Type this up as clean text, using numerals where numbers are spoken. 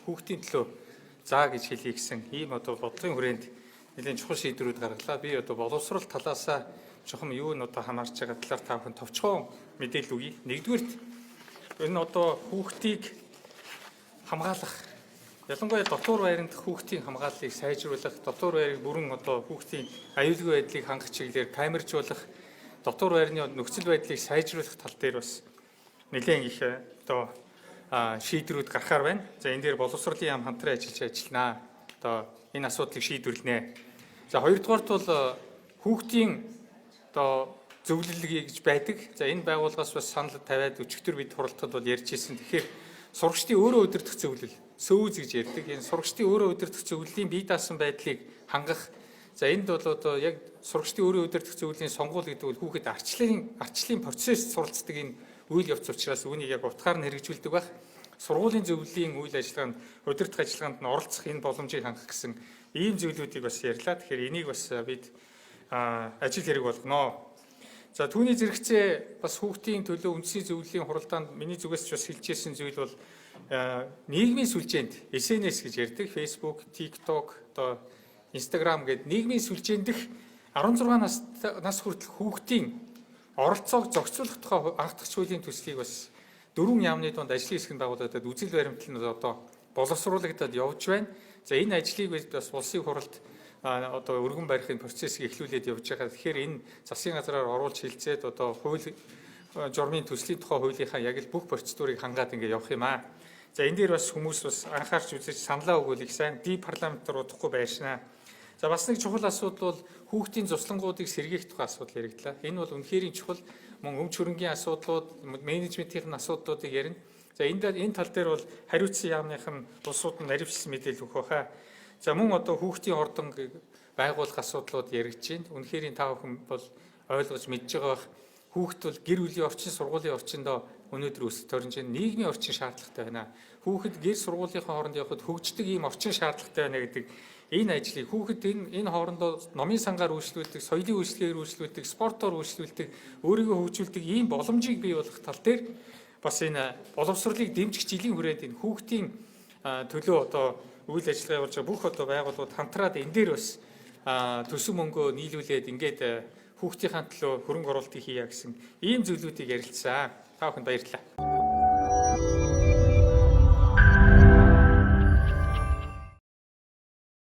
хүүхдийн төлөө заа гэж хэлье гэсэн ийм одоо бодлогын хүрээнд нэлээд чухал шийдвэрүүд гаргалаа. Би одоо боловсрол талаасаа чухам юу нь одоо хамаарч байгаа талаар та бүхэн товчхон мэдээлэл өгье. Нэгдүгürt энэ одоо хүүхдийг хамгаалах, ялангуяа дотор байранд хүүхдийн хамгааллыг сайжруулах, дотор байрыг бүрэн одоо хүүхдийн аюулгүй байдлыг хангах чиглэлээр камержуулах, дотор байрны нөхцөл байдлыг сайжруулах тал дээр бас нэлээд их одоо шийдвэрүүд гарахаар байна. За энэ дээр боловсролын яам хамтран ажилланаа. Одоо энэ асуудлыг шийдвэрлэнэ. За хоёрдугаарт бол хүүхдийн одоо зөвлөлийг гэж байдаг. За энэ байгууллагаас бас санал тавиад өчигдөр бид хуралдахад бол ярьж ирсэн. Тэгэхээр сурагчдын өөрөө удирдах зөвлөл, сөөз гэж ярьдаг. Энэ сурагчдын өөрөө удирдах зөвлөлийн бие даасан байдлыг хангах. За энд бол одоо яг сурагчдын өөрөө удирдах зөвлөлийн сонгуул гэдэг бол хүүхэд арчлалын процесс суралцдаг энэ үйл явц учраас үүнийг яг утгаар нь хэрэгжүүлдэг байх. Сургуулийн зөвлөлийн үйл ажиллагаанд удирдах ажиллагаанд нь оролцох энэ боломжийг хангах гэсэн ийм зүйлүүдийг бас ярьлаа. Тэгэхээр энийг бас бид ажил хэрэг болгоно. За түүний зэрэгцээ бас хүүхдийн төлөө үндэсний зөвлөлийн хуралдаанд миний зүгээс ч бас хэлж ирсэн зүйл бол нийгмийн сүлжээнд SNS гэж ярьдаг, Facebook, TikTok, одоо Instagram гэдэг нийгмийн сүлжээнд дэх 16 нас хүртэл хүүхдийн оролцоог зохицуулах тухай анх дахь хуулийн төслийг бас 4 яамны донд ажлын хэсгэнд байгуулагдаад үзэл баримтлал нь одоо боловсруулагдаад явж байна. За энэ ажлыг бас улсын хуралд одоо өргөн барихын процессыг эхлүүлээд явж байгаа. Тэгэхээр энэ засгийн газраар оруулж хилцээд одоо хууль журмын төслийн тухай хуулийнхаа яг л бүх процедурыг хангаад ингэ явах юм аа. За энэ дээр бас хүмүүс бас анхаарч үзэж саналаа өгвөл их сайн парламентаар удахгүй байшнаа. За бас нэг чухал асуудал бол хүүхдийн цуслангуудыг сэргээх тухай асуудал яригдлаа. Энэ бол үнэхээр чухал, мөн өмч хөрөнгийн асуудлууд, менежментийн асуудлуудыг ярина. За энэ тал дээр бол хариуцсан яамных нь улсууд нь наривчлсан мэдээлэл өгөх байхаа. За мөн одоо хүүхдийн ордон байгуулах асуудлууд яригдж байна. Үнэхээр та бүхэн бол ойлгож мэдж байгаа бах. Хүүхд бол гэр бүлийн орчин, сургуулийн орчиндөө өнөөдөр өсөж төрж байна. Нийгмийн орчин шаардлагатай байна. Хүүхэд гэр сургуулийнхаа хооронд явхад хөгждөг ийм орчин шаардлагатай байна гэдэг энэ ажлыг хүүхэд энэ хоорондоо номын сангаар үйлчлүүлдэг, соёлын үйлчлэгээр үйлчлүүлдэг, спортоор үйлчлүүлдэг, өөрийгөө хөгжүүлдэг ийм боломжийг бий болгох тал дээр бас энэ боловсролыг дэмжих жилийн хүрээнд энэ хүүхдийн төлөө одоо үйл ажиллагаа явуулж байгаа бүх одоо байгууллагууд хамтраад энэ дээр бас төсөв мөнгөө нийлүүлээд ингээд хүүхдийн төлөө хөрөнгө оруулалтыг хийя гэсэн ийм зүйлүүдийг ярилцсан. Та бүхэнд баярлалаа.